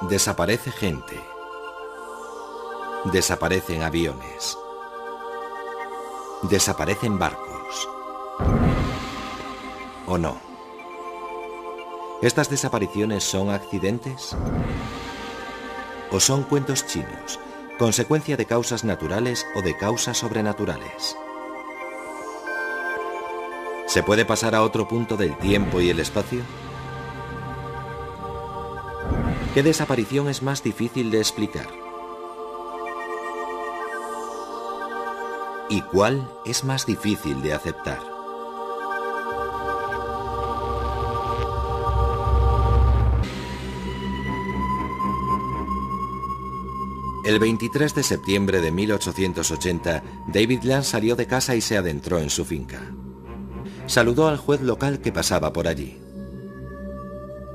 Desaparece gente. Desaparecen aviones. Desaparecen barcos. ¿O no? ¿Estas desapariciones son accidentes? ¿O son cuentos chinos, consecuencia de causas naturales o de causas sobrenaturales? ¿Se puede pasar a otro punto del tiempo y el espacio? ¿Qué desaparición es más difícil de explicar? ¿Y cuál es más difícil de aceptar? El 23 de septiembre de 1880, David Land salió de casa y se adentró en su finca. Saludó al juez local que pasaba por allí.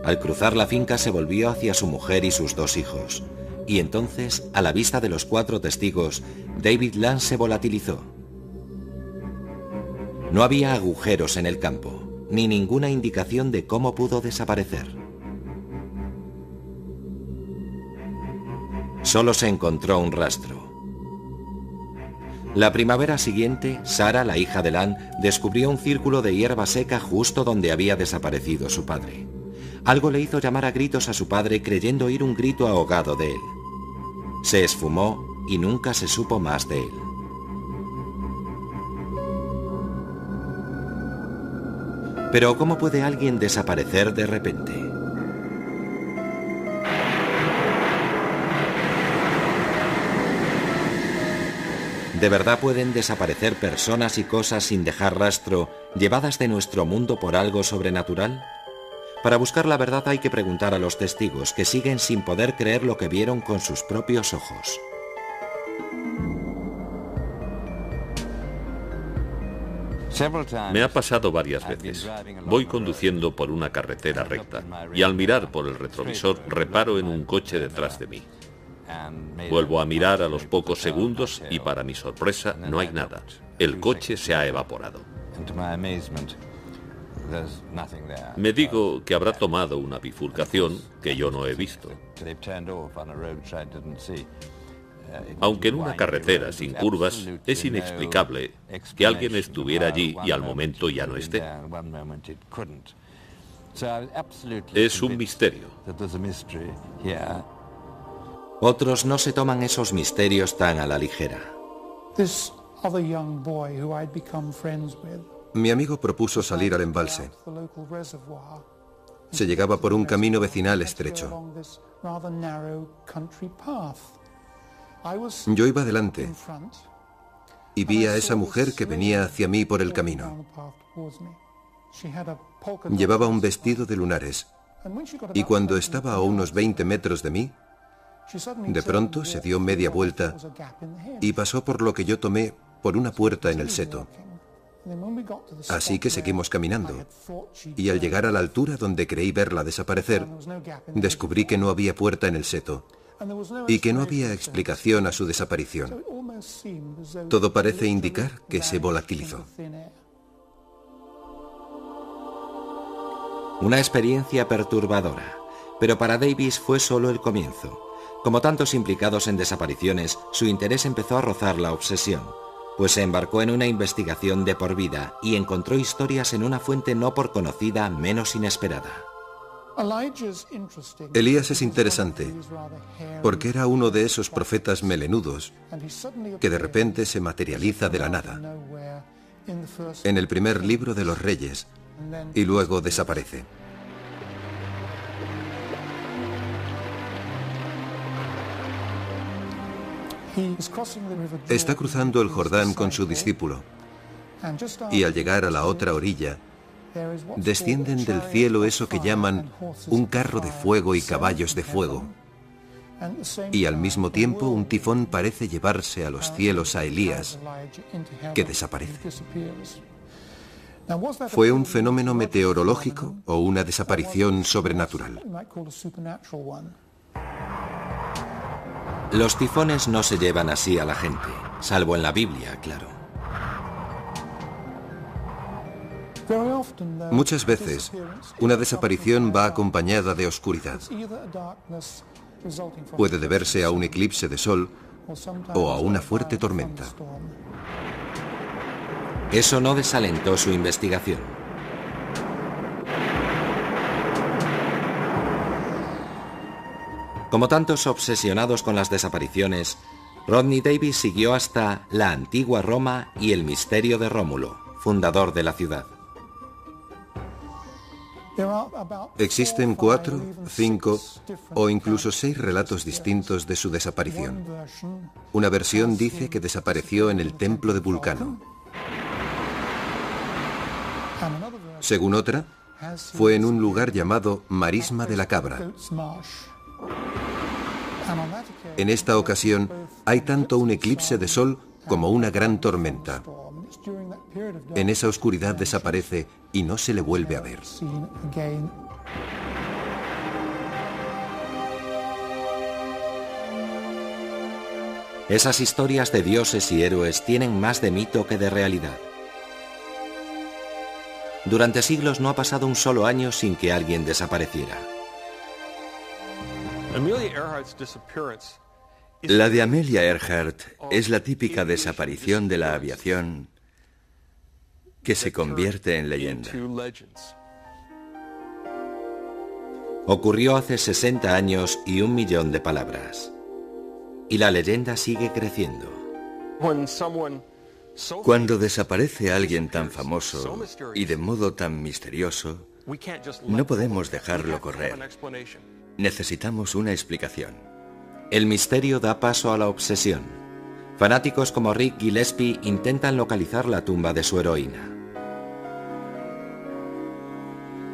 Al cruzar la finca se volvió hacia su mujer y sus 2 hijos, y entonces, a la vista de los 4 testigos, David Land se volatilizó. No había agujeros en el campo, ni ninguna indicación de cómo pudo desaparecer. Solo se encontró un rastro. La primavera siguiente, Sarah, la hija de Land, descubrió un círculo de hierba seca justo donde había desaparecido su padre. Algo le hizo llamar a gritos a su padre creyendo oír un grito ahogado de él. Se esfumó y nunca se supo más de él. Pero ¿cómo puede alguien desaparecer de repente? ¿De verdad pueden desaparecer personas y cosas sin dejar rastro, llevadas de nuestro mundo por algo sobrenatural? Para buscar la verdad hay que preguntar a los testigos, que siguen sin poder creer lo que vieron con sus propios ojos. Me ha pasado varias veces. Voy conduciendo por una carretera recta y al mirar por el retrovisor reparo en un coche detrás de mí. Vuelvo a mirar a los pocos segundos y para mi sorpresa no hay nada. El coche se ha evaporado. Me digo que habrá tomado una bifurcación que yo no he visto. Aunque en una carretera sin curvas es inexplicable que alguien estuviera allí y al momento ya no esté. Es un misterio. Otros no se toman esos misterios tan a la ligera. Mi amigo propuso salir al embalse. Se llegaba por un camino vecinal estrecho. Yo iba delante y vi a esa mujer que venía hacia mí por el camino. Llevaba un vestido de lunares y cuando estaba a unos 20 metros de mí, de pronto se dio media vuelta y pasó por lo que yo tomé por una puerta en el seto. Así que seguimos caminando, y al llegar a la altura donde creí verla desaparecer, descubrí que no había puerta en el seto, y que no había explicación a su desaparición. Todo parece indicar que se volatilizó. Una experiencia perturbadora, pero para Davis fue solo el comienzo. Como tantos implicados en desapariciones, su interés empezó a rozar la obsesión, pues se embarcó en una investigación de por vida y encontró historias en una fuente no por conocida menos inesperada. Elías es interesante porque era uno de esos profetas melenudos que de repente se materializa de la nada en el primer libro de los Reyes y luego desaparece. Está cruzando el Jordán con su discípulo y al llegar a la otra orilla descienden del cielo eso que llaman un carro de fuego y caballos de fuego, y al mismo tiempo un tifón parece llevarse a los cielos a Elías, que desaparece. ¿Fue un fenómeno meteorológico o una desaparición sobrenatural? Los tifones no se llevan así a la gente, salvo en la Biblia, claro. Muchas veces, una desaparición va acompañada de oscuridad. Puede deberse a un eclipse de sol o a una fuerte tormenta. Eso no desalentó su investigación. Como tantos obsesionados con las desapariciones, Rodney Davis siguió hasta la antigua Roma y el misterio de Rómulo, fundador de la ciudad. Existen 4, 5 o incluso 6 relatos distintos de su desaparición. Una versión dice que desapareció en el templo de Vulcano. Según otra, fue en un lugar llamado Marisma de la Cabra. En esta ocasión, hay tanto un eclipse de sol como una gran tormenta. En esa oscuridad desaparece y no se le vuelve a ver. Esas historias de dioses y héroes tienen más de mito que de realidad. Durante siglos no ha pasado un solo año sin que alguien desapareciera. La de Amelia Earhart es la típica desaparición de la aviación que se convierte en leyenda. Ocurrió hace 60 años y 1 millón de palabras. Y la leyenda sigue creciendo. Cuando desaparece alguien tan famoso y de modo tan misterioso, no podemos dejarlo correr. Necesitamos una explicación. El misterio da paso a la obsesión. Fanáticos como Rick Gillespie intentan localizar la tumba de su heroína.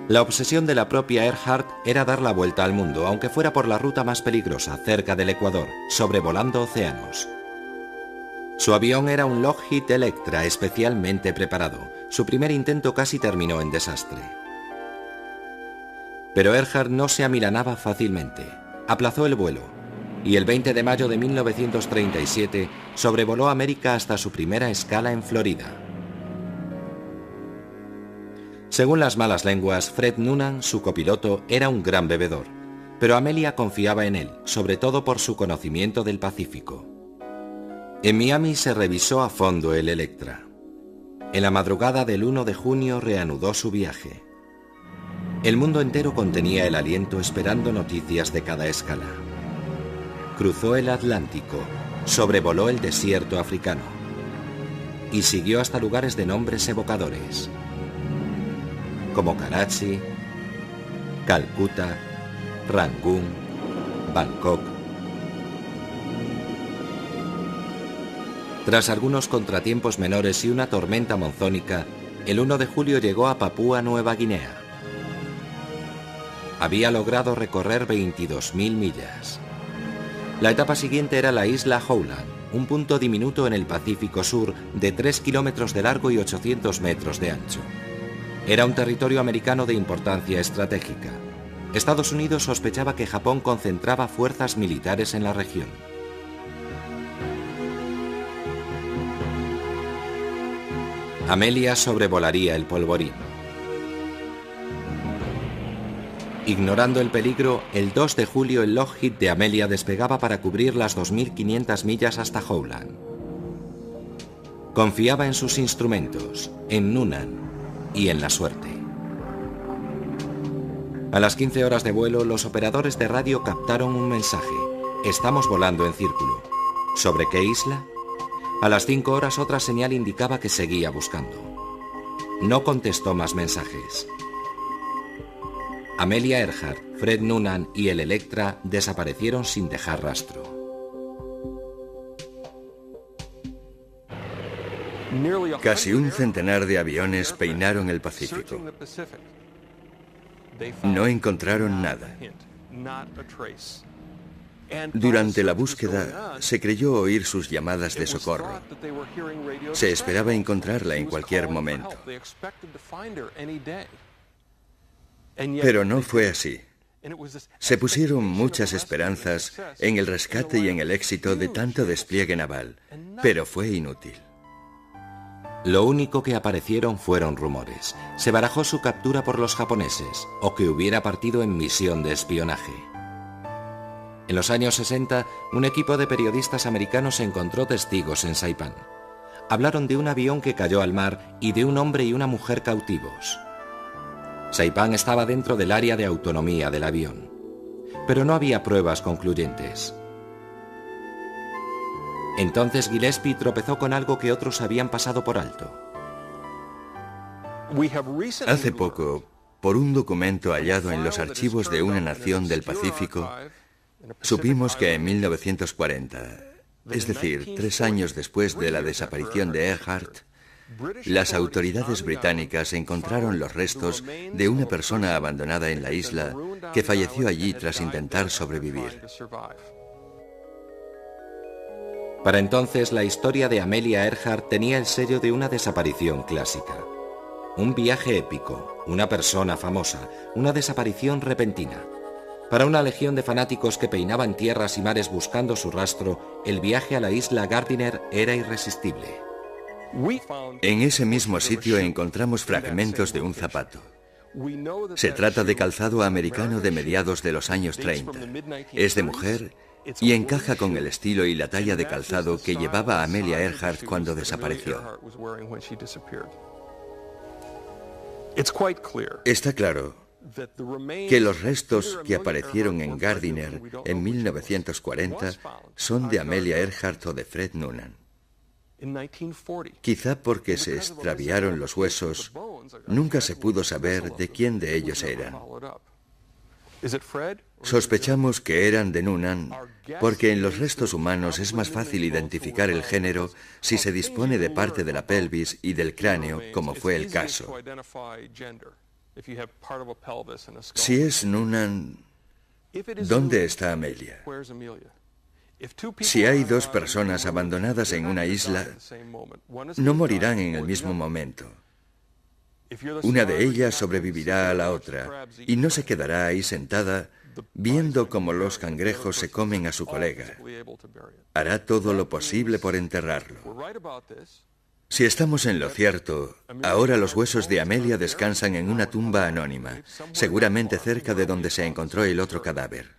La obsesión de la propia Earhart era dar la vuelta al mundo, aunque fuera por la ruta más peligrosa, cerca del Ecuador, sobrevolando océanos. Su avión era un Lockheed Electra especialmente preparado. Su primer intento casi terminó en desastre. Pero Earhart no se amilanaba fácilmente. Aplazó el vuelo y el 20 de mayo de 1937 sobrevoló América hasta su primera escala en Florida. Según las malas lenguas, Fred Noonan, su copiloto, era un gran bebedor, pero Amelia confiaba en él, sobre todo por su conocimiento del Pacífico. En Miami se revisó a fondo el Electra. En la madrugada del 1 de junio reanudó su viaje. El mundo entero contenía el aliento esperando noticias de cada escala. Cruzó el Atlántico, sobrevoló el desierto africano y siguió hasta lugares de nombres evocadores, como Karachi, Calcuta, Rangún, Bangkok. Tras algunos contratiempos menores y una tormenta monzónica, el 1 de julio llegó a Papúa Nueva Guinea. Había logrado recorrer 22.000 millas. La etapa siguiente era la isla Howland, un punto diminuto en el Pacífico Sur de 3 kilómetros de largo y 800 metros de ancho. Era un territorio americano de importancia estratégica. Estados Unidos sospechaba que Japón concentraba fuerzas militares en la región. Amelia sobrevolaría el polvorín. Ignorando el peligro, el 2 de julio el Lockheed de Amelia despegaba para cubrir las 2.500 millas hasta Howland. Confiaba en sus instrumentos, en Noonan y en la suerte. A las 15 horas de vuelo, los operadores de radio captaron un mensaje. Estamos volando en círculo. ¿Sobre qué isla? A las 5 horas otra señal indicaba que seguía buscando. No contestó más mensajes. Amelia Earhart, Fred Noonan y el Electra desaparecieron sin dejar rastro. Casi un centenar de aviones peinaron el Pacífico. No encontraron nada. Durante la búsqueda, se creyó oír sus llamadas de socorro. Se esperaba encontrarla en cualquier momento. Pero no fue así. Se pusieron muchas esperanzas en el rescate y en el éxito de tanto despliegue naval, pero fue inútil. Lo único que aparecieron fueron rumores. Se barajó su captura por los japoneses, o que hubiera partido en misión de espionaje. En los años 60, un equipo de periodistas americanos encontró testigos en Saipán. Hablaron de un avión que cayó al mar y de un hombre y una mujer cautivos. Saipán estaba dentro del área de autonomía del avión, pero no había pruebas concluyentes. Entonces Gillespie tropezó con algo que otros habían pasado por alto. Hace poco, por un documento hallado en los archivos de una nación del Pacífico, supimos que en 1940, es decir, 3 años después de la desaparición de Earhart, las autoridades británicas encontraron los restos de una persona abandonada en la isla que falleció allí tras intentar sobrevivir. Para entonces, la historia de Amelia Earhart tenía el sello de una desaparición clásica. Un viaje épico, una persona famosa, una desaparición repentina. Para una legión de fanáticos que peinaban tierras y mares buscando su rastro, el viaje a la isla Gardiner era irresistible. En ese mismo sitio encontramos fragmentos de un zapato. Se trata de calzado americano de mediados de los años 30. Es de mujer y encaja con el estilo y la talla de calzado que llevaba Amelia Earhart cuando desapareció. Está claro que los restos que aparecieron en Gardiner en 1940 son de Amelia Earhart o de Fred Noonan. Quizá porque se extraviaron los huesos, nunca se pudo saber de quién de ellos eran. Sospechamos que eran de Noonan porque en los restos humanos es más fácil identificar el género si se dispone de parte de la pelvis y del cráneo, como fue el caso. Si es Noonan, ¿dónde está Amelia? Si hay 2 personas abandonadas en una isla, no morirán en el mismo momento. Una de ellas sobrevivirá a la otra y no se quedará ahí sentada viendo cómo los cangrejos se comen a su colega. Hará todo lo posible por enterrarlo. Si estamos en lo cierto, ahora los huesos de Amelia descansan en una tumba anónima, seguramente cerca de donde se encontró el otro cadáver.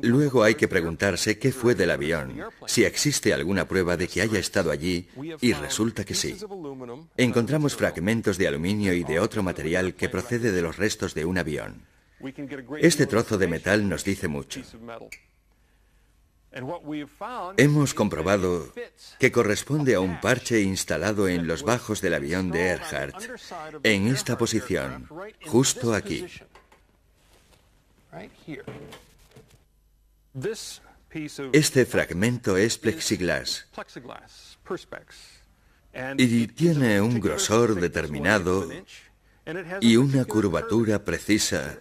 Luego hay que preguntarse qué fue del avión, si existe alguna prueba de que haya estado allí, y resulta que sí. Encontramos fragmentos de aluminio y de otro material que procede de los restos de un avión. Este trozo de metal nos dice mucho. Hemos comprobado que corresponde a un parche instalado en los bajos del avión de Earhart, en esta posición, justo aquí. Este fragmento es plexiglas y tiene un grosor determinado y una curvatura precisa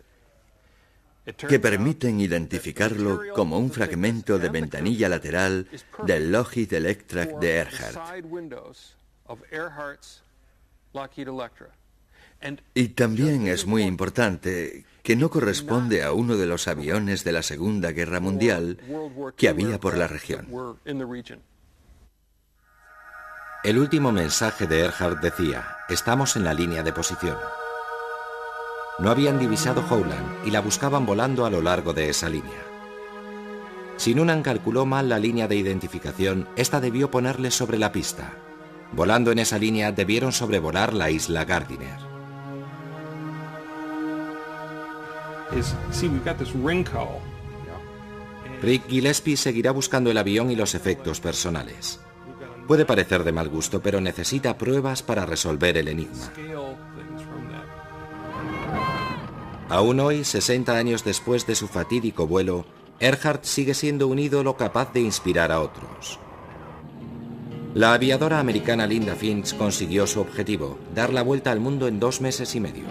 que permiten identificarlo como un fragmento de ventanilla lateral del Lockheed Electra de Earhart. Y también es muy importante que no corresponde a uno de los aviones de la Segunda Guerra Mundial que había por la región. El último mensaje de Earhart decía: estamos en la línea de posición. No habían divisado Howland y la buscaban volando a lo largo de esa línea. Si Noonan calculó mal la línea de identificación, esta debió ponerle sobre la pista. Volando en esa línea debieron sobrevolar la isla Gardiner. Rick Gillespie seguirá buscando el avión y los efectos personales. Puede parecer de mal gusto, pero necesita pruebas para resolver el enigma. Aún hoy, 60 años después de su fatídico vuelo, Earhart sigue siendo un ídolo capaz de inspirar a otros. La aviadora americana Linda Finch consiguió su objetivo, dar la vuelta al mundo en 2 meses y medio.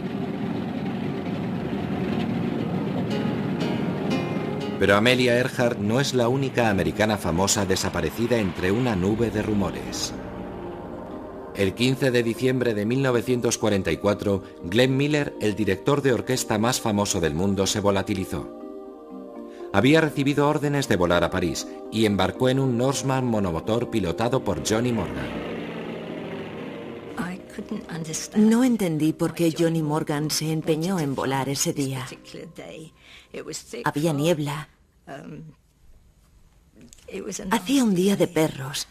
Pero Amelia Earhart no es la única americana famosa desaparecida entre una nube de rumores. El 15 de diciembre de 1944, Glenn Miller, el director de orquesta más famoso del mundo, se volatilizó. Había recibido órdenes de volar a París y embarcó en un Norseman monomotor pilotado por Johnny Morgan. No entendí por qué Johnny Morgan se empeñó en volar ese día. Había niebla. Hacía un día de perros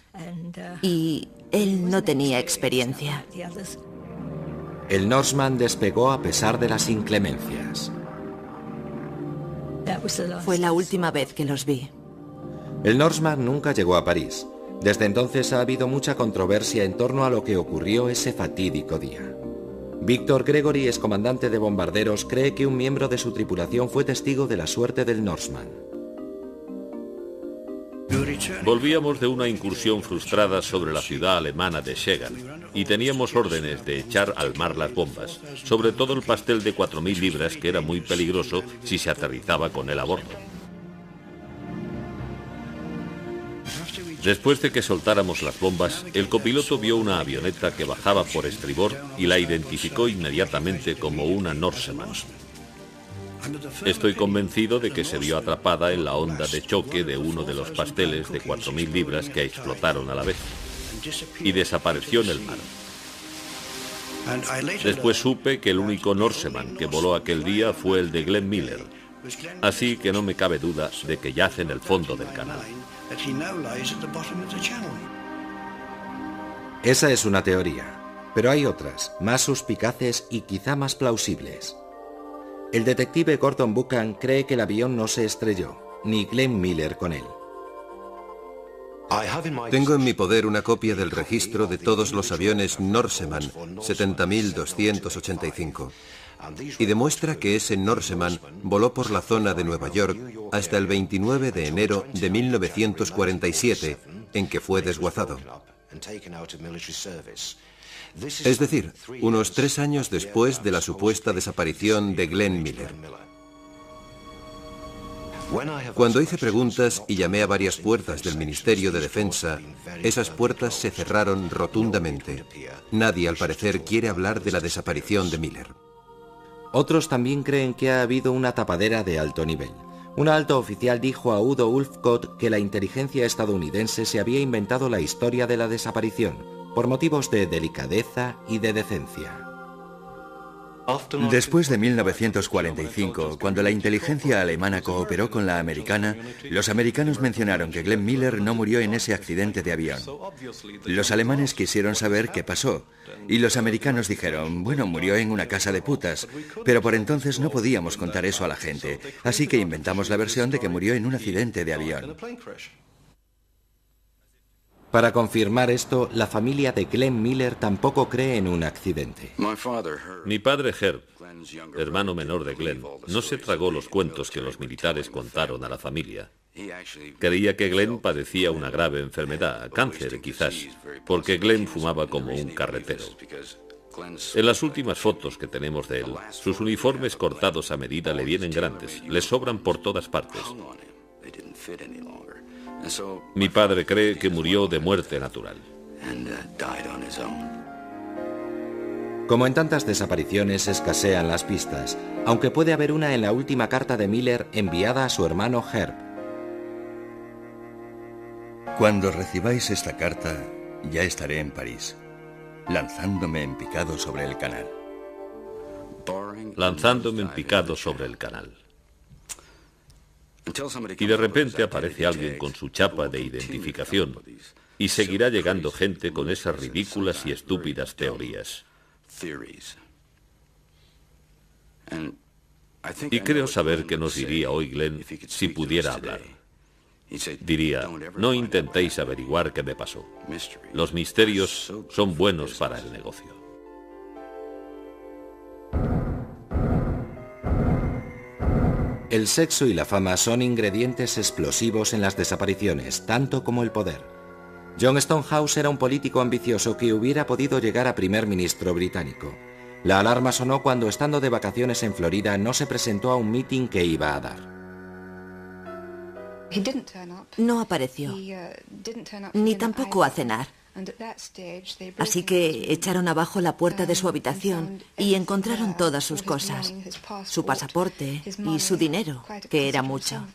y él no tenía experiencia. El Norseman despegó a pesar de las inclemencias. Fue la última vez que los vi. El Norseman nunca llegó a París. Desde entonces ha habido mucha controversia en torno a lo que ocurrió ese fatídico día. Victor Gregory, excomandante de bombarderos, cree que un miembro de su tripulación fue testigo de la suerte del Norseman. Volvíamos de una incursión frustrada sobre la ciudad alemana de Schegan y teníamos órdenes de echar al mar las bombas, sobre todo el pastel de 4.000 libras, que era muy peligroso si se aterrizaba con él a bordo. Después de que soltáramos las bombas, el copiloto vio una avioneta que bajaba por estribor y la identificó inmediatamente como una Norseman. Estoy convencido de que se vio atrapada en la onda de choque de uno de los pasteles de 4.000 libras que explotaron a la vez y desapareció en el mar. Después supe que el único Norseman que voló aquel día fue el de Glenn Miller, así que no me cabe duda de que yace en el fondo del canal. Esa es una teoría, pero hay otras, más suspicaces y quizá más plausibles. El detective Gordon Buchan cree que el avión no se estrelló, ni Glenn Miller con él. Tengo en mi poder una copia del registro de todos los aviones Norseman 70.285 y demuestra que ese Norseman voló por la zona de Nueva York hasta el 29 de enero de 1947, en que fue desguazado. Es decir, unos 3 años después de la supuesta desaparición de Glenn Miller. Cuando hice preguntas y llamé a varias puertas del Ministerio de Defensa, esas puertas se cerraron rotundamente. Nadie, al parecer, quiere hablar de la desaparición de Miller. Otros también creen que ha habido una tapadera de alto nivel. Un alto oficial dijo a Udo Ulfkott que la inteligencia estadounidense se había inventado la historia de la desaparición, por motivos de delicadeza y de decencia. Después de 1945, cuando la inteligencia alemana cooperó con la americana, los americanos mencionaron que Glenn Miller no murió en ese accidente de avión. Los alemanes quisieron saber qué pasó, y los americanos dijeron, bueno, murió en una casa de putas, pero por entonces no podíamos contar eso a la gente, así que inventamos la versión de que murió en un accidente de avión. Para confirmar esto, la familia de Glenn Miller tampoco cree en un accidente. Mi padre Herb, hermano menor de Glenn, no se tragó los cuentos que los militares contaron a la familia. Creía que Glenn padecía una grave enfermedad, cáncer quizás, porque Glenn fumaba como un carretero. En las últimas fotos que tenemos de él, sus uniformes cortados a medida le vienen grandes, le sobran por todas partes. Mi padre cree que murió de muerte natural. Como en tantas desapariciones, escasean las pistas, aunque puede haber una en la última carta de Miller enviada a su hermano Herb. Cuando recibáis esta carta, ya estaré en París, lanzándome en picado sobre el canal. Lanzándome en picado sobre el canal. Y de repente aparece alguien con su chapa de identificación y seguirá llegando gente con esas ridículas y estúpidas teorías. Y creo saber que nos diría hoy Glenn si pudiera hablar. Diría, no intentéis averiguar qué me pasó. Los misterios son buenos para el negocio. El sexo y la fama son ingredientes explosivos en las desapariciones, tanto como el poder. John Stonehouse era un político ambicioso que hubiera podido llegar a primer ministro británico. La alarma sonó cuando, estando de vacaciones en Florida, no se presentó a un mitin que iba a dar. No apareció, ni tampoco a cenar. Así que echaron abajo la puerta de su habitación y encontraron todas sus cosas, su pasaporte y su dinero, que era mucho.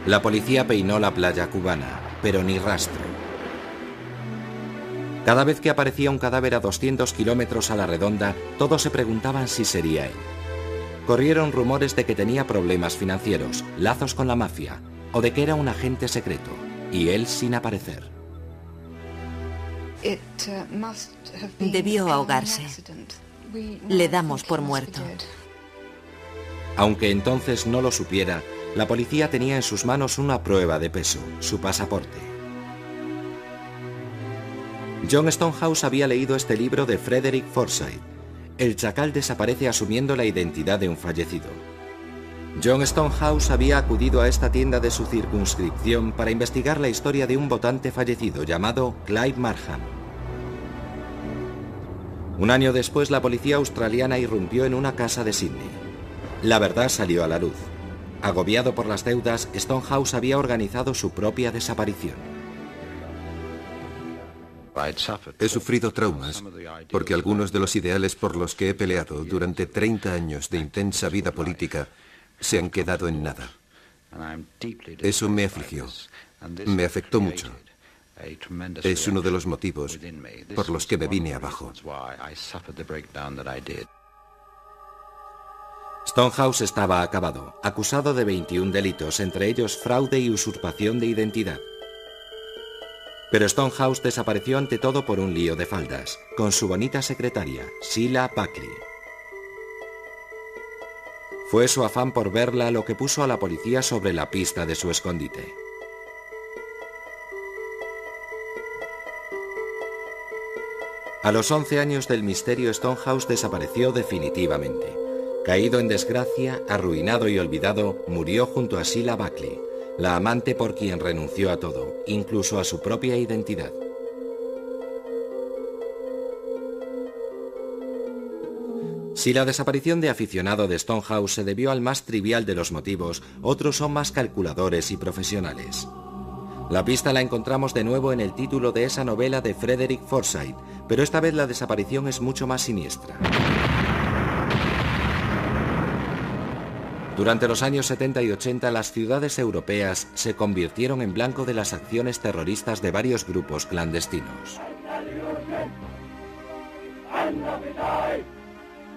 La policía peinó la playa cubana, pero ni rastro. Cada vez que aparecía un cadáver a 200 kilómetros a la redonda, todos se preguntaban si sería él. Corrieron rumores de que tenía problemas financieros, lazos con la mafia, o de que era un agente secreto, y él sin aparecer. Debió ahogarse. Le damos por muerto. Aunque entonces no lo supiera, la policía tenía en sus manos una prueba de peso, su pasaporte. John Stonehouse había leído este libro de Frederick Forsyth. El chacal desaparece asumiendo la identidad de un fallecido. John Stonehouse había acudido a esta tienda de su circunscripción para investigar la historia de un votante fallecido llamado Clyde Markham. Un año después, la policía australiana irrumpió en una casa de Sydney. La verdad salió a la luz. Agobiado por las deudas, Stonehouse había organizado su propia desaparición. He sufrido traumas porque algunos de los ideales por los que he peleado durante 30 años de intensa vida política se han quedado en nada. Eso me afligió, me afectó mucho. Es uno de los motivos por los que me vine abajo. Stonehouse estaba acabado, acusado de 21 delitos, entre ellos fraude y usurpación de identidad. Pero Stonehouse desapareció ante todo por un lío de faldas, con su bonita secretaria, Sheila Buckley. Fue su afán por verla lo que puso a la policía sobre la pista de su escondite. A los 11 años del misterio, Stonehouse desapareció definitivamente. Caído en desgracia, arruinado y olvidado, murió junto a Sheila Buckley, la amante por quien renunció a todo, incluso a su propia identidad. Si la desaparición de aficionado de Stonehouse se debió al más trivial de los motivos, otros son más calculadores y profesionales. La pista la encontramos de nuevo en el título de esa novela de Frederick Forsyth, pero esta vez la desaparición es mucho más siniestra. Durante los años 70 y 80, las ciudades europeas se convirtieron en blanco de las acciones terroristas de varios grupos clandestinos.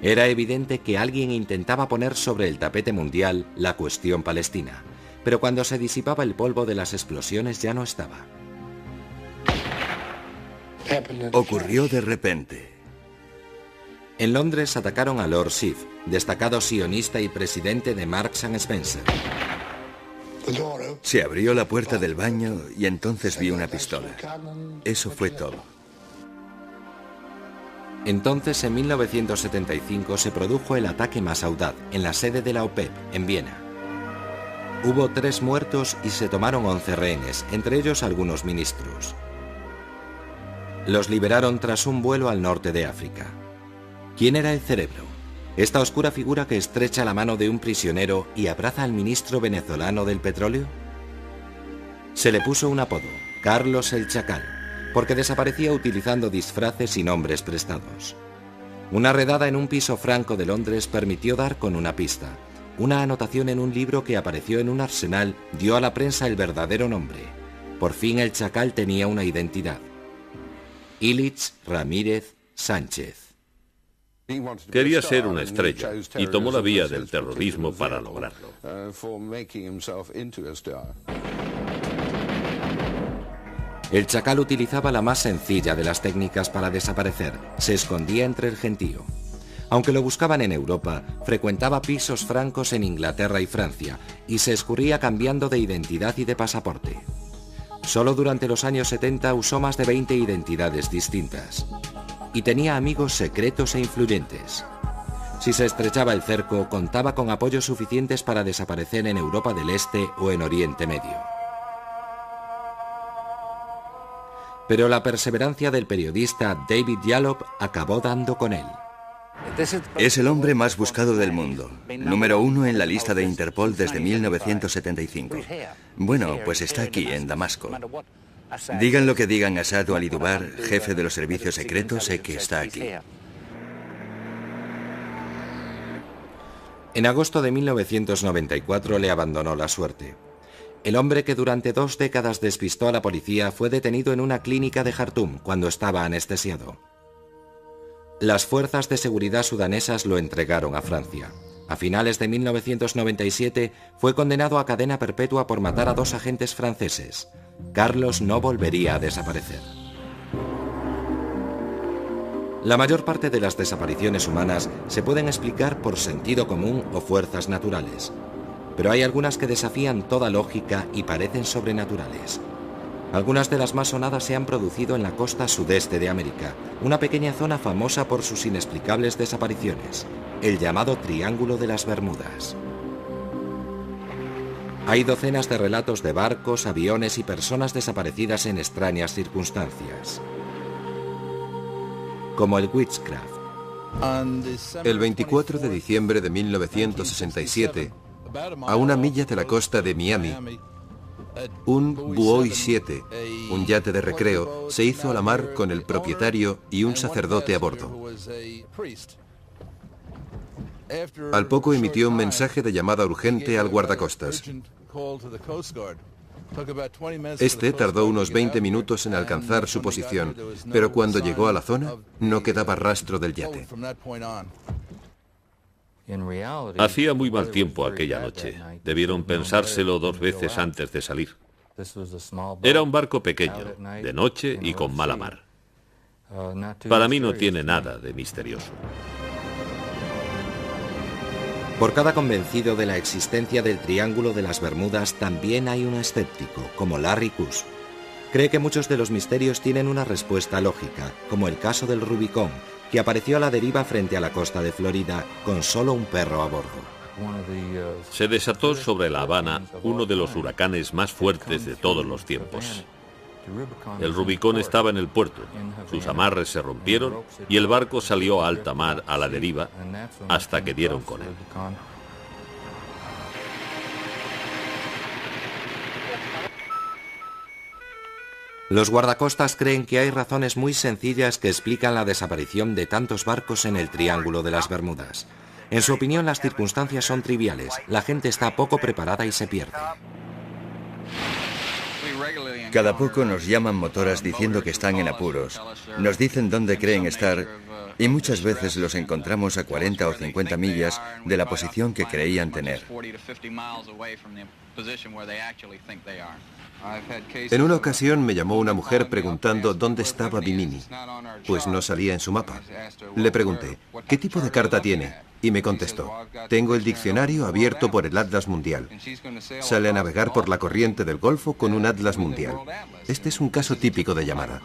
Era evidente que alguien intentaba poner sobre el tapete mundial la cuestión palestina, pero cuando se disipaba el polvo de las explosiones ya no estaba. Ocurrió de repente. En Londres atacaron a Lord Schiff, destacado sionista y presidente de Marks & Spencer. Se abrió la puerta del baño y entonces vi una pistola. Eso fue todo. Entonces, en 1975, se produjo el ataque más audaz en la sede de la OPEP, en Viena. Hubo 3 muertos y se tomaron 11 rehenes, entre ellos algunos ministros. Los liberaron tras un vuelo al norte de África. ¿Quién era el cerebro? ¿Esta oscura figura que estrecha la mano de un prisionero y abraza al ministro venezolano del petróleo? Se le puso un apodo, Carlos el Chacal, porque desaparecía utilizando disfraces y nombres prestados. Una redada en un piso franco de Londres permitió dar con una pista. Una anotación en un libro que apareció en un arsenal dio a la prensa el verdadero nombre. Por fin el Chacal tenía una identidad. Ilich Ramírez Sánchez. Quería ser una estrella y tomó la vía del terrorismo para lograrlo. El Chacal utilizaba la más sencilla de las técnicas para desaparecer. Se escondía entre el gentío. Aunque lo buscaban en Europa, frecuentaba pisos francos en Inglaterra y Francia y se escurría cambiando de identidad y de pasaporte. Solo durante los años 70 usó más de 20 identidades distintas. Y tenía amigos secretos e influyentes. Si se estrechaba el cerco, contaba con apoyos suficientes para desaparecer en Europa del Este o en Oriente Medio. Pero la perseverancia del periodista David Yallop acabó dando con él. Es el hombre más buscado del mundo, número 1 en la lista de Interpol desde 1975. Bueno, pues está aquí, en Damasco. Digan lo que digan a Saad al-Idubar, jefe de los servicios secretos, sé que está aquí. En agosto de 1994 le abandonó la suerte. El hombre que durante 2 décadas despistó a la policía fue detenido en una clínica de Jartum cuando estaba anestesiado. Las fuerzas de seguridad sudanesas lo entregaron a Francia. A finales de 1997 fue condenado a cadena perpetua por matar a 2 agentes franceses. Carlos no volvería a desaparecer. La mayor parte de las desapariciones humanas se pueden explicar por sentido común o fuerzas naturales, pero hay algunas que desafían toda lógica y parecen sobrenaturales. Algunas de las más sonadas se han producido en la costa sudeste de América, una pequeña zona famosa por sus inexplicables desapariciones, el llamado Triángulo de las Bermudas. Hay docenas de relatos de barcos, aviones y personas desaparecidas en extrañas circunstancias, como el Witchcraft. El 24 de diciembre de 1967, a una milla de la costa de Miami, un Buoy 7, un yate de recreo, se hizo a la mar con el propietario y un sacerdote a bordo. Al poco emitió un mensaje de llamada urgente al guardacostas. Este tardó unos 20 minutos en alcanzar su posición, pero cuando llegó a la zona, no quedaba rastro del yate. Hacía muy mal tiempo aquella noche. Debieron pensárselo 2 veces antes de salir. Era un barco pequeño, de noche y con mala mar. Para mí no tiene nada de misterioso. Por cada convencido de la existencia del Triángulo de las Bermudas, también hay un escéptico, como Larry Kuss. Cree que muchos de los misterios tienen una respuesta lógica, como el caso del Rubicón, que apareció a la deriva frente a la costa de Florida con solo un perro a bordo. Se desató sobre La Habana uno de los huracanes más fuertes de todos los tiempos. El Rubicón estaba en el puerto, sus amarres se rompieron y el barco salió a alta mar a la deriva hasta que dieron con él. Los guardacostas creen que hay razones muy sencillas que explican la desaparición de tantos barcos en el Triángulo de las Bermudas. En su opinión, las circunstancias son triviales, la gente está poco preparada y se pierde. Cada poco nos llaman motoras diciendo que están en apuros. Nos dicen dónde creen estar y muchas veces los encontramos a 40 o 50 millas de la posición que creían tener. En una ocasión me llamó una mujer preguntando dónde estaba Bimini, pues no salía en su mapa. Le pregunté, ¿qué tipo de carta tiene? Y me contestó, tengo el diccionario abierto por el Atlas Mundial. Sale a navegar por la corriente del Golfo con un Atlas Mundial. Este es un caso típico de llamada.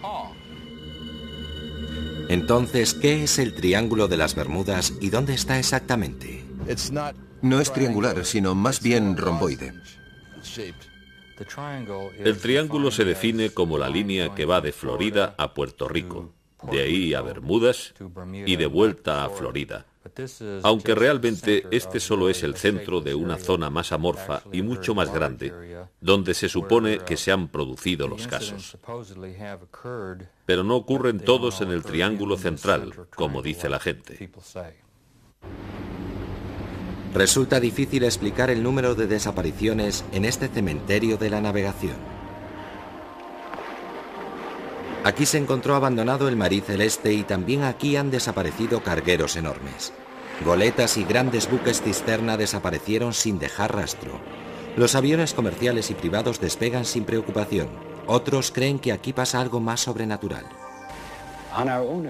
Entonces, ¿qué es el Triángulo de las Bermudas y dónde está exactamente? No es triangular, sino más bien romboide. El triángulo se define como la línea que va de Florida a Puerto Rico, de ahí a Bermudas y de vuelta a Florida. Aunque realmente este solo es el centro de una zona más amorfa y mucho más grande, donde se supone que se han producido los casos. Pero no ocurren todos en el Triángulo Central, como dice la gente. Resulta difícil explicar el número de desapariciones en este cementerio de la navegación. Aquí se encontró abandonado el Marie Celeste y también aquí han desaparecido cargueros enormes. Goletas y grandes buques cisterna desaparecieron sin dejar rastro. Los aviones comerciales y privados despegan sin preocupación. Otros creen que aquí pasa algo más sobrenatural.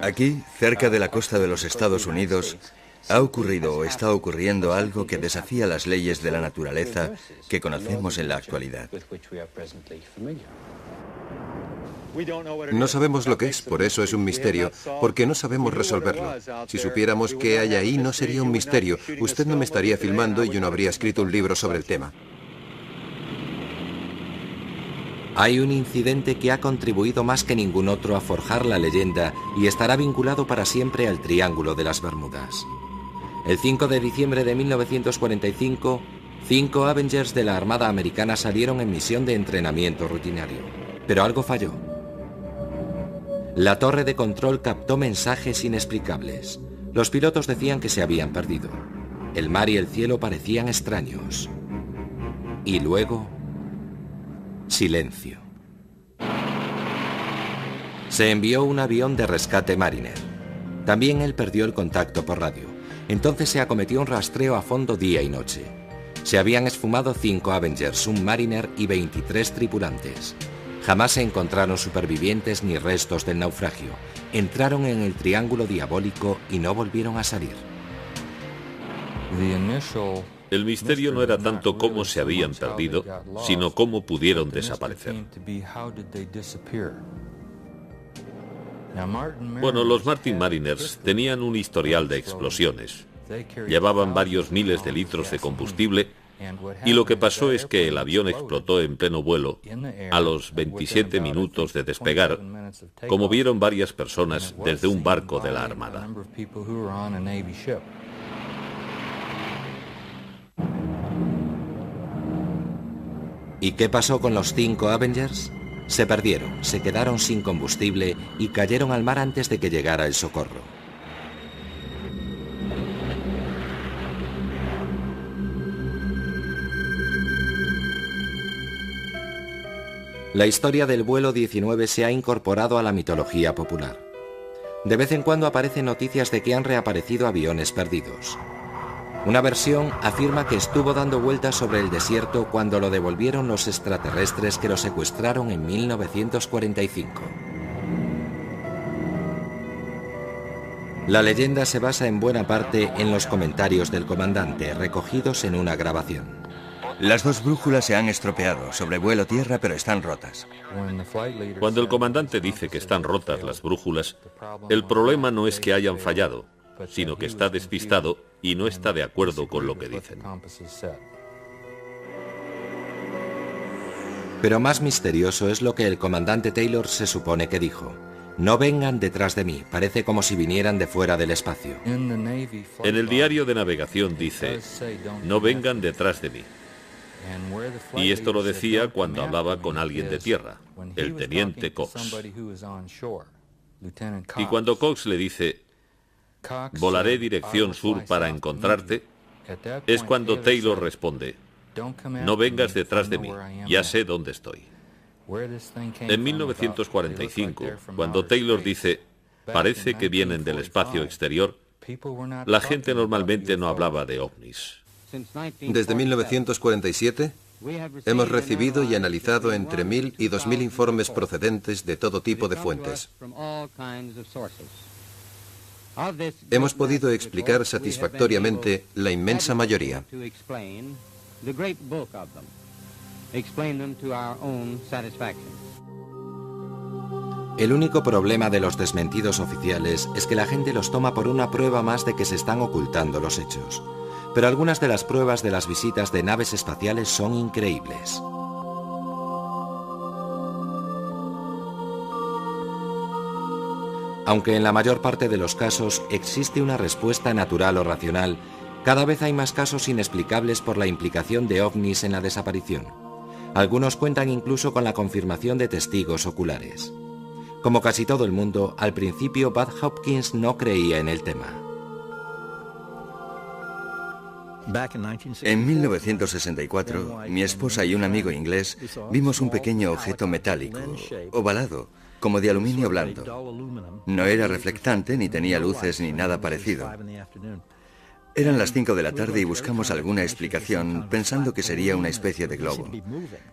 Aquí, cerca de la costa de los Estados Unidos, ha ocurrido o está ocurriendo algo que desafía las leyes de la naturaleza que conocemos en la actualidad. No sabemos lo que es, por eso es un misterio, porque no sabemos resolverlo. Si supiéramos qué hay ahí, no sería un misterio. Usted no me estaría filmando y yo no habría escrito un libro sobre el tema. Hay un incidente que ha contribuido más que ningún otro a forjar la leyenda y estará vinculado para siempre al Triángulo de las Bermudas. El 5 de diciembre de 1945, 5 Avengers de la Armada Americana salieron en misión de entrenamiento rutinario. Pero algo falló. La torre de control captó mensajes inexplicables. Los pilotos decían que se habían perdido. El mar y el cielo parecían extraños. Y luego, Silencio. Se envió un avión de rescate Mariner. También él perdió el contacto por radio. Entonces se acometió un rastreo a fondo día y noche. Se habían esfumado 5 Avengers, un Mariner y 23 tripulantes. Jamás se encontraron supervivientes ni restos del naufragio. Entraron en el triángulo diabólico y no volvieron a salir. El misterio no era tanto cómo se habían perdido, sino cómo pudieron desaparecer. Bueno, los Martin Mariners tenían un historial de explosiones. Llevaban varios miles de litros de combustible y lo que pasó es que el avión explotó en pleno vuelo a los 27 minutos de despegar, como vieron varias personas desde un barco de la Armada. ¿Y qué pasó con los 5 Avengers? Se perdieron, se quedaron sin combustible y cayeron al mar antes de que llegara el socorro. La historia del vuelo 19 se ha incorporado a la mitología popular. De vez en cuando aparecen noticias de que han reaparecido aviones perdidos. Una versión afirma que estuvo dando vueltas sobre el desierto cuando lo devolvieron los extraterrestres que lo secuestraron en 1945. La leyenda se basa en buena parte en los comentarios del comandante, recogidos en una grabación. Las 2 brújulas se han estropeado, sobrevuelo tierra, pero están rotas. Cuando el comandante dice que están rotas las brújulas, el problema no es que hayan fallado, sino que está despistado y no está de acuerdo con lo que dicen. Pero más misterioso es lo que el comandante Taylor se supone que dijo. No vengan detrás de mí, parece como si vinieran de fuera del espacio. En el diario de navegación dice, no vengan detrás de mí. Y esto lo decía cuando hablaba con alguien de tierra, el teniente Cox. Y cuando Cox le dice, volaré dirección sur para encontrarte, es cuando Taylor responde, no vengas detrás de mí, ya sé dónde estoy. En 1945, cuando Taylor dice, parece que vienen del espacio exterior, la gente normalmente no hablaba de ovnis. Desde 1947, hemos recibido y analizado entre 1.000 y 2.000 informes procedentes de todo tipo de fuentes. Hemos podido explicar satisfactoriamente la inmensa mayoría. El único problema de los desmentidos oficiales es que la gente los toma por una prueba más de que se están ocultando los hechos. Pero algunas de las pruebas de las visitas de naves espaciales son increíbles. Aunque en la mayor parte de los casos existe una respuesta natural o racional, cada vez hay más casos inexplicables por la implicación de ovnis en la desaparición. Algunos cuentan incluso con la confirmación de testigos oculares. Como casi todo el mundo, al principio Bud Hopkins no creía en el tema. En 1964, mi esposa y un amigo inglés vimos un pequeño objeto metálico, ovalado, como de aluminio blando. No era reflectante, ni tenía luces, ni nada parecido. Eran las 5 de la tarde y buscamos alguna explicación, pensando que sería una especie de globo.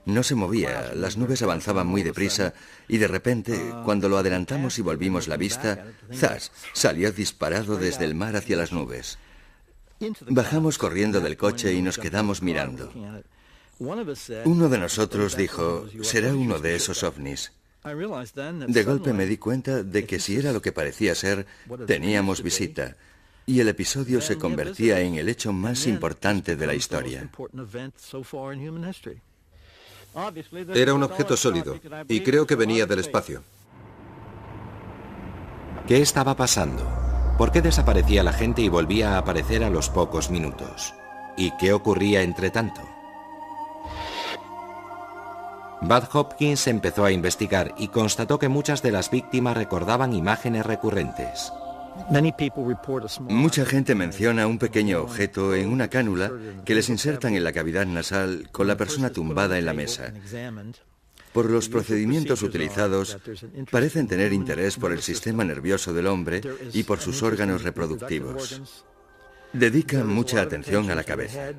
No se movía, las nubes avanzaban muy deprisa, y de repente, cuando lo adelantamos y volvimos la vista, ¡zas!, salió disparado desde el mar hacia las nubes. Bajamos corriendo del coche y nos quedamos mirando. Uno de nosotros dijo, será uno de esos ovnis. De golpe me di cuenta de que si era lo que parecía ser, teníamos visita, y el episodio se convertía en el hecho más importante de la historia. Era un objeto sólido, y creo que venía del espacio. ¿Qué estaba pasando? ¿Por qué desaparecía la gente y volvía a aparecer a los pocos minutos? ¿Y qué ocurría entre tanto? Bud Hopkins empezó a investigar y constató que muchas de las víctimas recordaban imágenes recurrentes. Mucha gente menciona un pequeño objeto en una cánula que les insertan en la cavidad nasal con la persona tumbada en la mesa. Por los procedimientos utilizados, parecen tener interés por el sistema nervioso del hombre y por sus órganos reproductivos. Dedican mucha atención a la cabeza.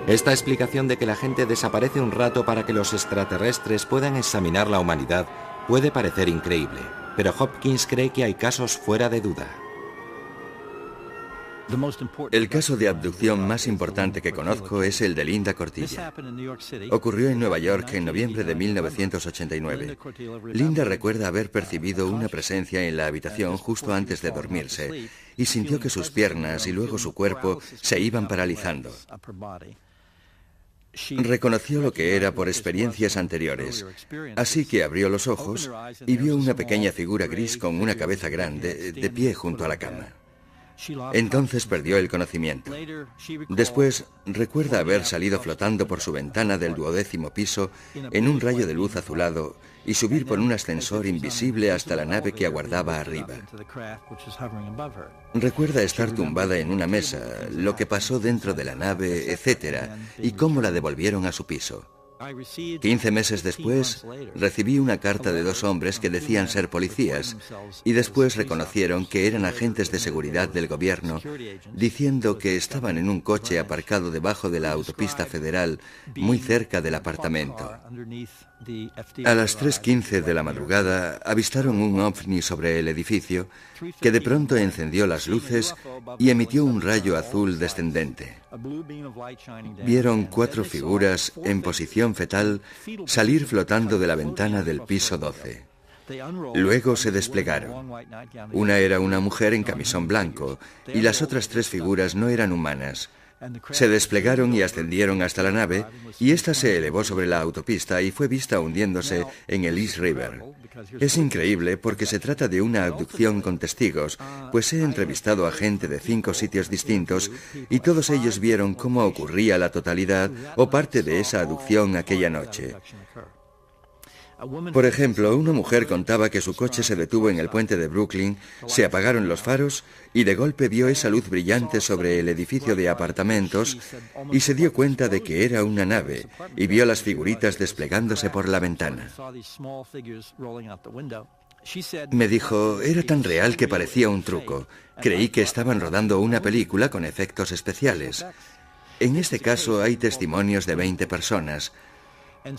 Esta explicación de que la gente desaparece un rato para que los extraterrestres puedan examinar la humanidad puede parecer increíble, pero Hopkins cree que hay casos fuera de duda. El caso de abducción más importante que conozco es el de Linda Cortilla. Ocurrió en Nueva York en noviembre de 1989. Linda recuerda haber percibido una presencia en la habitación justo antes de dormirse y sintió que sus piernas y luego su cuerpo se iban paralizando. Reconoció lo que era por experiencias anteriores, así que abrió los ojos y vio una pequeña figura gris con una cabeza grande de pie junto a la cama. Entonces perdió el conocimiento. Después recuerda haber salido flotando por su ventana del 12º piso en un rayo de luz azulado y subir por un ascensor invisible hasta la nave que aguardaba arriba. Recuerda estar tumbada en una mesa, lo que pasó dentro de la nave, etc., y cómo la devolvieron a su piso. 15 meses después, recibí una carta de 2 hombres que decían ser policías y después reconocieron que eran agentes de seguridad del gobierno, diciendo que estaban en un coche aparcado debajo de la autopista federal, muy cerca del apartamento. A las 3:15 de la madrugada avistaron un ovni sobre el edificio que de pronto encendió las luces y emitió un rayo azul descendente. Vieron 4 figuras en posición fetal salir flotando de la ventana del piso 12. Luego se desplegaron. Una era una mujer en camisón blanco y las otras 3 figuras no eran humanas. Se desplegaron y ascendieron hasta la nave y ésta se elevó sobre la autopista y fue vista hundiéndose en el East River. Es increíble porque se trata de una abducción con testigos, pues he entrevistado a gente de 5 sitios distintos y todos ellos vieron cómo ocurría la totalidad o parte de esa abducción aquella noche. Por ejemplo, una mujer contaba que su coche se detuvo en el puente de Brooklyn, se apagaron los faros y de golpe vio esa luz brillante sobre el edificio de apartamentos y se dio cuenta de que era una nave y vio las figuritas desplegándose por la ventana. Me dijo, era tan real que parecía un truco. Creí que estaban rodando una película con efectos especiales. En este caso hay testimonios de 20 personas.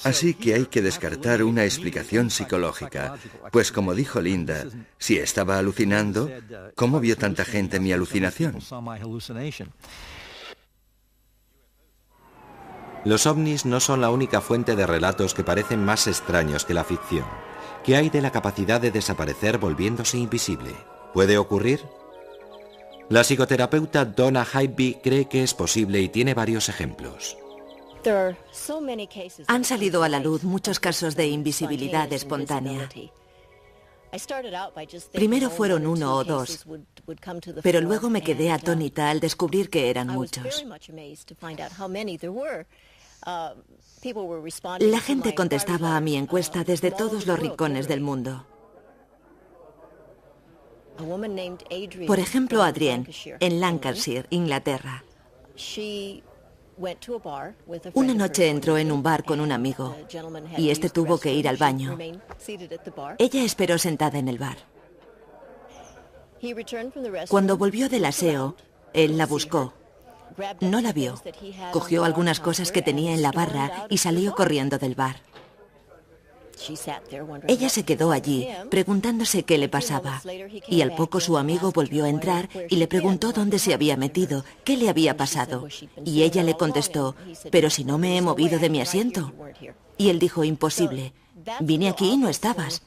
Así que hay que descartar una explicación psicológica, pues como dijo Linda, si estaba alucinando, ¿cómo vio tanta gente mi alucinación? Los ovnis no son la única fuente de relatos que parecen más extraños que la ficción. ¿Qué hay de la capacidad de desaparecer volviéndose invisible? ¿Puede ocurrir? La psicoterapeuta Donna Hybe cree que es posible y tiene varios ejemplos. Han salido a la luz muchos casos de invisibilidad espontánea. Primero fueron 1 o 2, pero luego me quedé atónita al descubrir que eran muchos. La gente contestaba a mi encuesta desde todos los rincones del mundo. Por ejemplo, Adrienne, en Lancashire, Inglaterra. Una noche entró en un bar con un amigo y este tuvo que ir al baño. Ella esperó sentada en el bar. Cuando volvió del aseo, él la buscó. No la vio. Cogió algunas cosas que tenía en la barra y salió corriendo del bar. Ella se quedó allí, preguntándose qué le pasaba, y al poco su amigo volvió a entrar y le preguntó dónde se había metido, qué le había pasado, y ella le contestó, «Pero si no me he movido de mi asiento». Y él dijo, «Imposible, vine aquí y no estabas».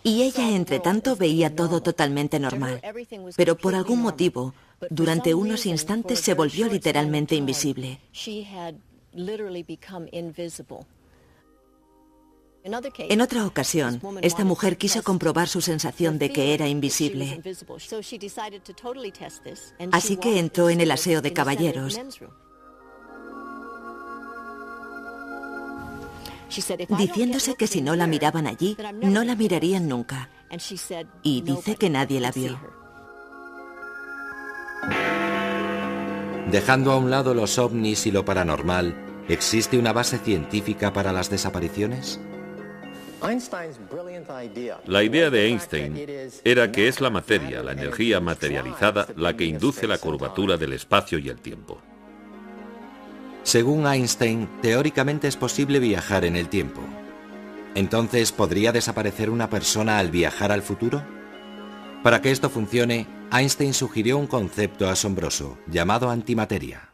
Y ella, entre tanto, veía todo totalmente normal, pero por algún motivo, durante unos instantes se volvió literalmente invisible. En otra ocasión, esta mujer quiso comprobar su sensación de que era invisible. Así que entró en el aseo de caballeros. Diciéndose que si no la miraban allí, no la mirarían nunca. Y dice que nadie la vio. Dejando a un lado los ovnis y lo paranormal, ¿Existe una base científica para las desapariciones? La idea de Einstein era que es la materia, la energía materializada, la que induce la curvatura del espacio y el tiempo. Según Einstein, teóricamente es posible viajar en el tiempo. Entonces, ¿podría desaparecer una persona al viajar al futuro? Para que esto funcione, Einstein sugirió un concepto asombroso, llamado antimateria.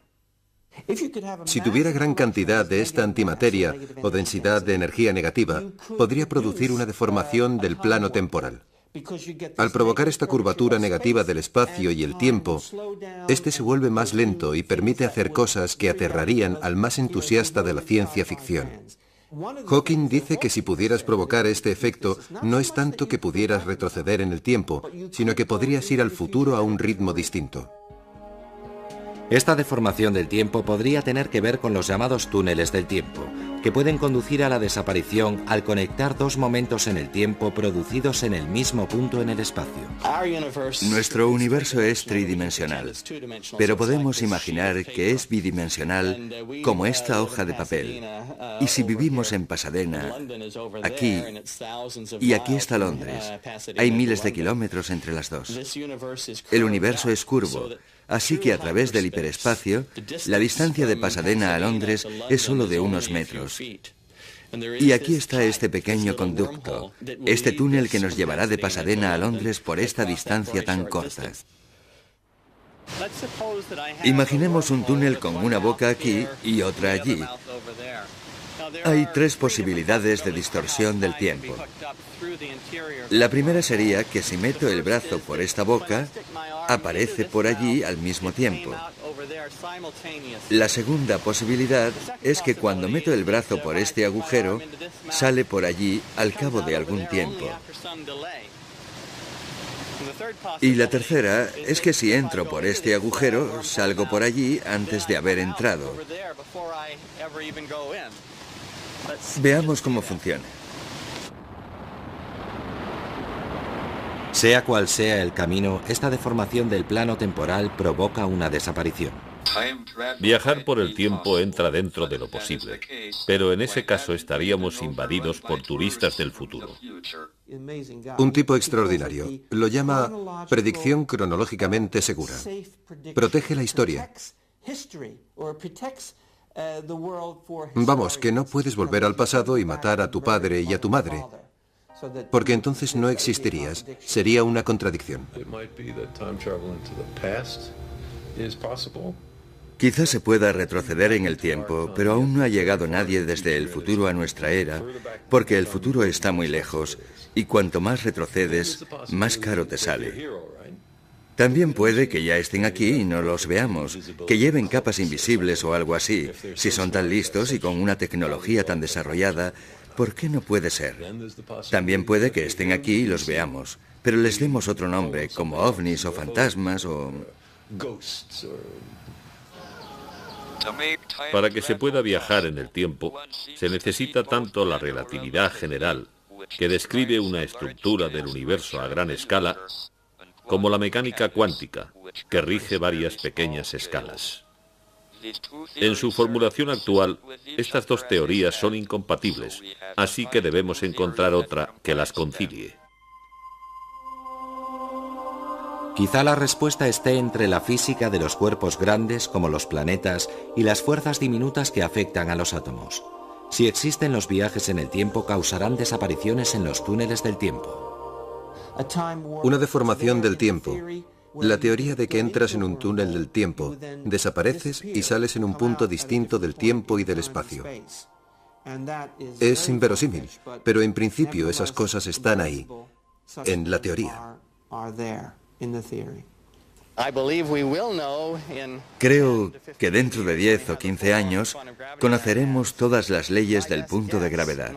Si tuviera gran cantidad de esta antimateria o densidad de energía negativa, podría producir una deformación del plano temporal. Al provocar esta curvatura negativa del espacio y el tiempo, este se vuelve más lento y permite hacer cosas que aterrarían al más entusiasta de la ciencia ficción. Hawking dice que si pudieras provocar este efecto, no es tanto que pudieras retroceder en el tiempo, sino que podrías ir al futuro a un ritmo distinto. Esta deformación del tiempo podría tener que ver con los llamados túneles del tiempo, que pueden conducir a la desaparición al conectar dos momentos en el tiempo producidos en el mismo punto en el espacio. Nuestro universo es tridimensional, pero podemos imaginar que es bidimensional como esta hoja de papel. Y si vivimos en Pasadena, aquí, y aquí está Londres, hay miles de kilómetros entre las dos. El universo es curvo, así que a través del hiperespacio, la distancia de Pasadena a Londres es solo de unos metros. Y aquí está este pequeño conducto, este túnel que nos llevará de Pasadena a Londres por esta distancia tan corta. Imaginemos un túnel con una boca aquí y otra allí. Hay tres posibilidades de distorsión del tiempo. La primera sería que si meto el brazo por esta boca, aparece por allí al mismo tiempo. La segunda posibilidad es que cuando meto el brazo por este agujero, sale por allí al cabo de algún tiempo. Y la tercera es que si entro por este agujero, salgo por allí antes de haber entrado. Veamos cómo funciona. Sea cual sea el camino, esta deformación del plano temporal provoca una desaparición. Viajar por el tiempo entra dentro de lo posible, pero en ese caso estaríamos invadidos por turistas del futuro. Un tipo extraordinario. Lo llama predicción cronológicamente segura. Protege la historia. Vamos, que no puedes volver al pasado y matar a tu padre y a tu madre, porque entonces no existirías. Sería una contradicción. Quizás se pueda retroceder en el tiempo, pero aún no ha llegado nadie desde el futuro a nuestra era, porque el futuro está muy lejos, y cuanto más retrocedes, más caro te sale. También puede que ya estén aquí y no los veamos, que lleven capas invisibles o algo así. Si son tan listos y con una tecnología tan desarrollada, ¿por qué no puede ser? También puede que estén aquí y los veamos, pero les demos otro nombre, como ovnis o fantasmas o... Para que se pueda viajar en el tiempo, se necesita tanto la relatividad general, que describe una estructura del universo a gran escala, como la mecánica cuántica, que rige varias pequeñas escalas. En su formulación actual, estas dos teorías son incompatibles, así que debemos encontrar otra que las concilie. Quizá la respuesta esté entre la física de los cuerpos grandes, como los planetas, y las fuerzas diminutas que afectan a los átomos. Si existen los viajes en el tiempo, causarán desapariciones en los túneles del tiempo. Una deformación del tiempo. La teoría de que entras en un túnel del tiempo, desapareces y sales en un punto distinto del tiempo y del espacio. Es inverosímil, pero en principio esas cosas están ahí, en la teoría. Creo que dentro de 10 o 15 años conoceremos todas las leyes del punto de gravedad.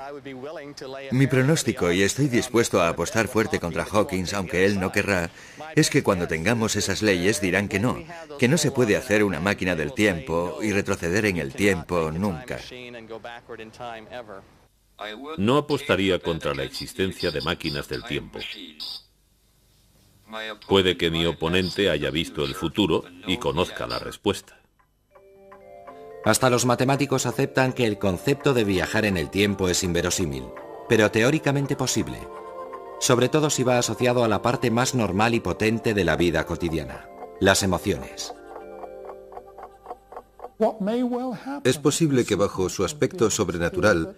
Mi pronóstico, y estoy dispuesto a apostar fuerte contra Hawking, aunque él no querrá, es que cuando tengamos esas leyes dirán que no se puede hacer una máquina del tiempo y retroceder en el tiempo nunca. No apostaría contra la existencia de máquinas del tiempo. Puede que mi oponente haya visto el futuro y conozca la respuesta. Hasta los matemáticos aceptan que el concepto de viajar en el tiempo es inverosímil, pero teóricamente posible, sobre todo si va asociado a la parte más normal y potente de la vida cotidiana, las emociones. Es posible que bajo su aspecto sobrenatural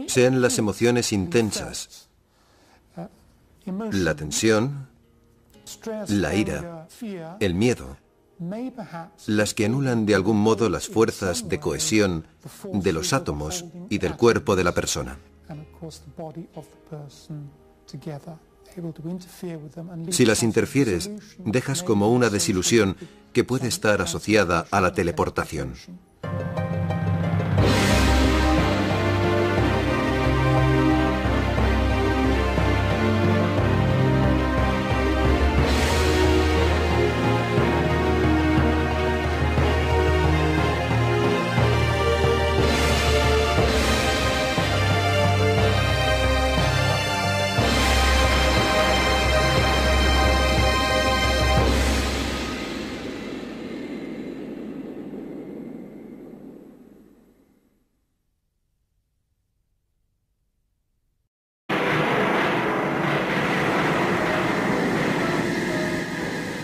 sean las emociones intensas, la tensión, la ira, el miedo, las que anulan de algún modo las fuerzas de cohesión de los átomos y del cuerpo de la persona. Si las interfieres, dejas como una desilusión que puede estar asociada a la teleportación.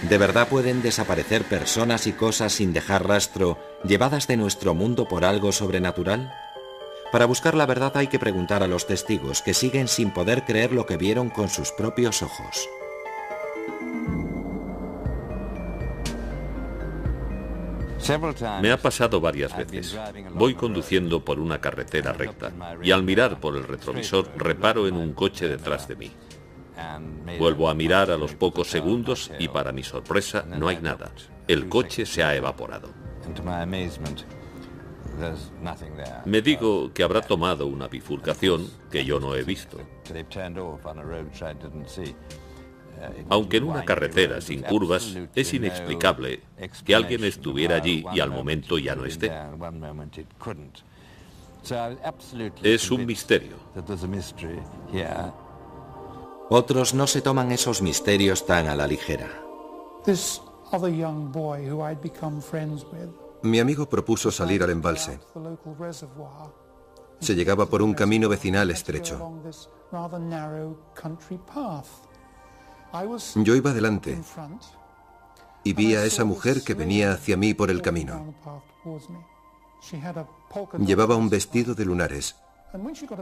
¿De verdad pueden desaparecer personas y cosas sin dejar rastro, llevadas de nuestro mundo por algo sobrenatural? Para buscar la verdad hay que preguntar a los testigos, que siguen sin poder creer lo que vieron con sus propios ojos. Me ha pasado varias veces. Voy conduciendo por una carretera recta y al mirar por el retrovisor reparo en un coche detrás de mí. Vuelvo a mirar a los pocos segundos y para mi sorpresa no hay nada. El coche se ha evaporado. Me digo que habrá tomado una bifurcación que yo no he visto. Aunque en una carretera sin curvas es inexplicable que alguien estuviera allí y al momento ya no esté. Es un misterio. Otros no se toman esos misterios tan a la ligera. Mi amigo propuso salir al embalse. Se llegaba por un camino vecinal estrecho. Yo iba delante y vi a esa mujer que venía hacia mí por el camino. Llevaba un vestido de lunares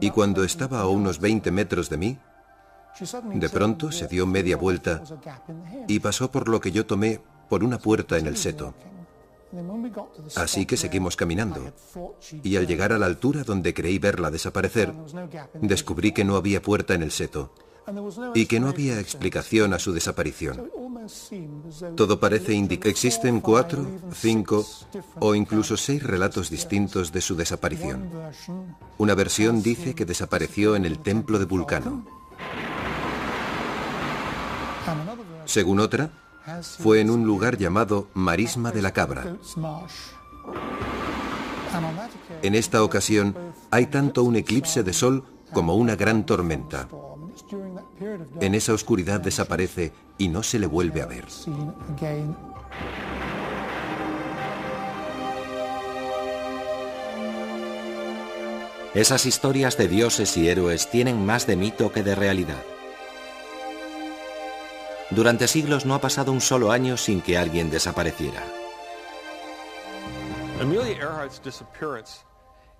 y cuando estaba a unos 20 metros de mí, de pronto se dio media vuelta y pasó por lo que yo tomé por una puerta en el seto. Así que seguimos caminando, y al llegar a la altura donde creí verla desaparecer, descubrí que no había puerta en el seto y que no había explicación a su desaparición. Todo parece indicar que existen 4, 5 o incluso 6 relatos distintos de su desaparición. Una versión dice que desapareció en el templo de Vulcano. Según otra, fue en un lugar llamado Marisma de la Cabra. En esta ocasión hay tanto un eclipse de sol como una gran tormenta. En esa oscuridad desaparece y no se le vuelve a ver. Esas historias de dioses y héroes tienen más de mito que de realidad. Durante siglos no ha pasado un solo año sin que alguien desapareciera.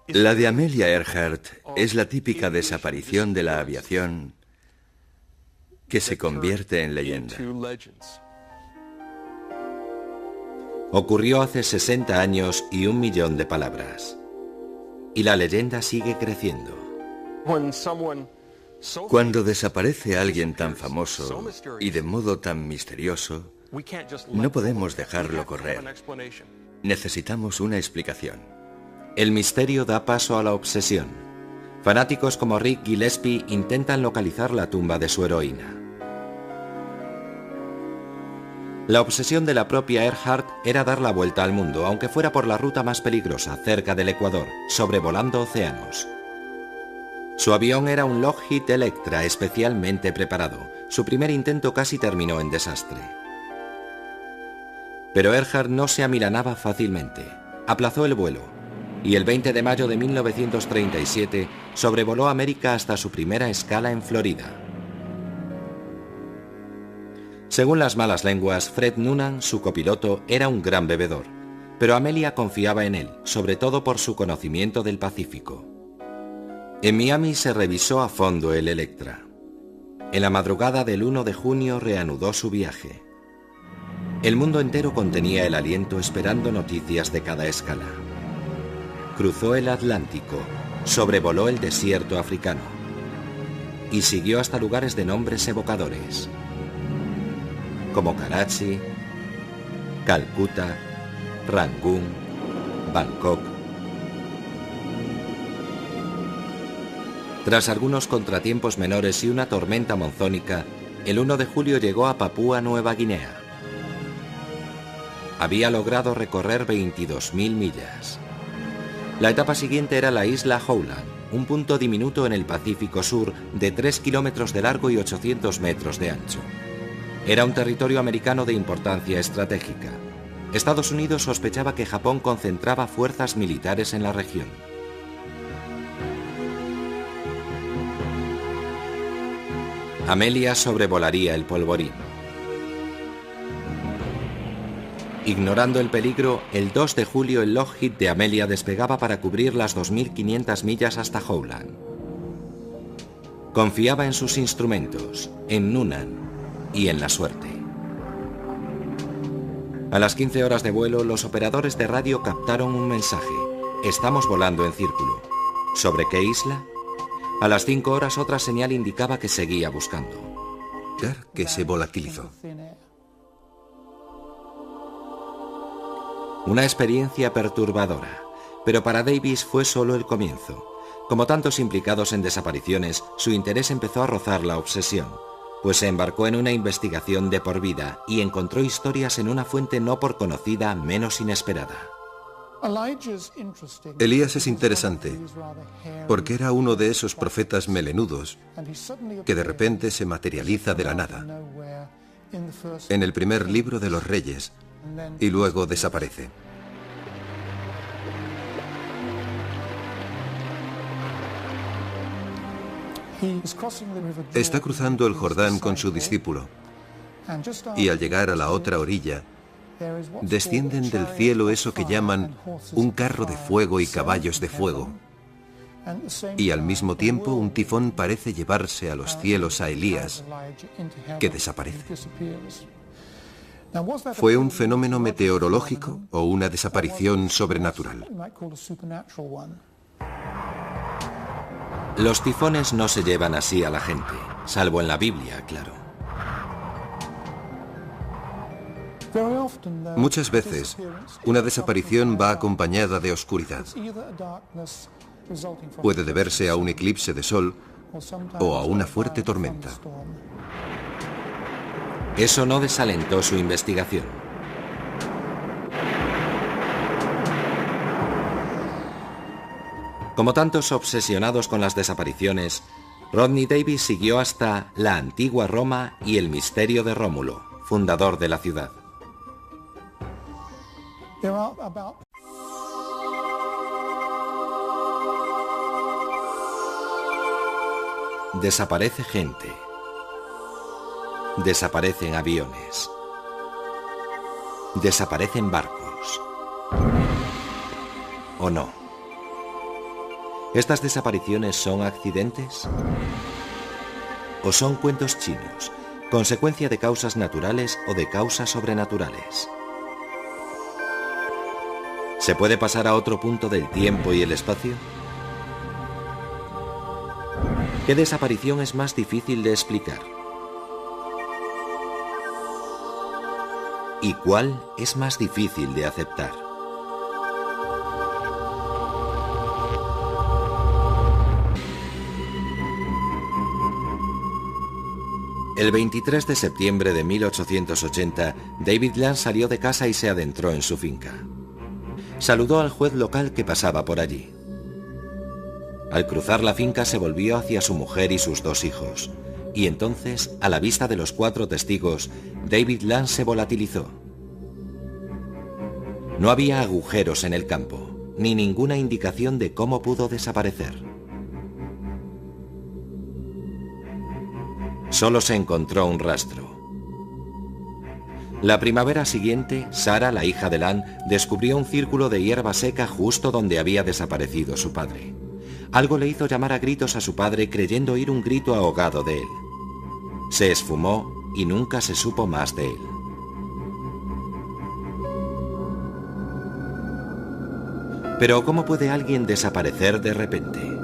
La de Amelia Earhart es la típica desaparición de la aviación que se convierte en leyenda. Ocurrió hace 60 años y 1 millón de palabras. Y la leyenda sigue creciendo. Cuando desaparece alguien tan famoso y de modo tan misterioso, no podemos dejarlo correr. Necesitamos una explicación. El misterio da paso a la obsesión. Fanáticos como Rick Gillespie intentan localizar la tumba de su heroína. La obsesión de la propia Earhart era dar la vuelta al mundo, aunque fuera por la ruta más peligrosa, cerca del Ecuador, sobrevolando océanos. Su avión era un Lockheed Electra especialmente preparado. Su primer intento casi terminó en desastre. Pero Earhart no se amilanaba fácilmente. aplazó el vuelo y el 20 de mayo de 1937 sobrevoló América hasta su primera escala en Florida. Según las malas lenguas, Fred Noonan, su copiloto, era un gran bebedor, pero Amelia confiaba en él, sobre todo por su conocimiento del Pacífico. En Miami se revisó a fondo el Electra. En la madrugada del 1 de junio reanudó su viaje. El mundo entero contenía el aliento esperando noticias de cada escala. Cruzó el Atlántico, sobrevoló el desierto africano y siguió hasta lugares de nombres evocadores, como Karachi, Calcuta, Rangún, Bangkok. Tras algunos contratiempos menores y una tormenta monzónica, el 1 de julio llegó a Papúa Nueva Guinea. Había logrado recorrer 22.000 millas. La etapa siguiente era la isla Howland, un punto diminuto en el Pacífico Sur de 3 kilómetros de largo y 800 metros de ancho. Era un territorio americano de importancia estratégica. Estados Unidos sospechaba que Japón concentraba fuerzas militares en la región. Amelia sobrevolaría el polvorín. Ignorando el peligro, el 2 de julio el Lockheed de Amelia despegaba para cubrir las 2.500 millas hasta Howland. Confiaba en sus instrumentos, en Noonan y en la suerte. A las 15 horas de vuelo, los operadores de radio captaron un mensaje. Estamos volando en círculo. ¿Sobre qué isla? A las 5 horas otra señal indicaba que seguía buscando. Que se volatilizó. Una experiencia perturbadora, pero para Davis fue solo el comienzo. Como tantos implicados en desapariciones, su interés empezó a rozar la obsesión, pues se embarcó en una investigación de por vida y encontró historias en una fuente no por conocida menos inesperada. Elías es interesante, porque era uno de esos profetas melenudos que de repente se materializa de la nada, en el primer libro de los Reyes, y luego desaparece. Está cruzando el Jordán con su discípulo, y al llegar a la otra orilla, descienden del cielo eso que llaman un carro de fuego y caballos de fuego, y al mismo tiempo un tifón parece llevarse a los cielos a Elías, que desaparece. ¿Fue un fenómeno meteorológico o una desaparición sobrenatural? Los tifones no se llevan así a la gente, salvo en la Biblia, claro. Muchas veces, una desaparición va acompañada de oscuridad. Puede deberse a un eclipse de sol o a una fuerte tormenta. Eso no desalentó su investigación. Como tantos obsesionados con las desapariciones, Rodney Davis siguió hasta la antigua Roma y el misterio de Rómulo, fundador de la ciudad. Desaparece gente. Desaparecen aviones. Desaparecen barcos. ¿O no? ¿Estas desapariciones son accidentes? ¿O son cuentos chinos, consecuencia de causas naturales o de causas sobrenaturales? ¿Se puede pasar a otro punto del tiempo y el espacio? ¿Qué desaparición es más difícil de explicar? ¿Y cuál es más difícil de aceptar? El 23 de septiembre de 1880, David Land salió de casa y se adentró en su finca. Saludó al juez local que pasaba por allí. Al cruzar la finca se volvió hacia su mujer y sus 2 hijos, y entonces, a la vista de los 4 testigos, David Land se volatilizó. No había agujeros en el campo, ni ninguna indicación de cómo pudo desaparecer. Solo se encontró un rastro. La primavera siguiente, Sarah, la hija de Lan, descubrió un círculo de hierba seca justo donde había desaparecido su padre. Algo le hizo llamar a gritos a su padre, creyendo oír un grito ahogado de él. Se esfumó y nunca se supo más de él. Pero ¿cómo puede alguien desaparecer de repente?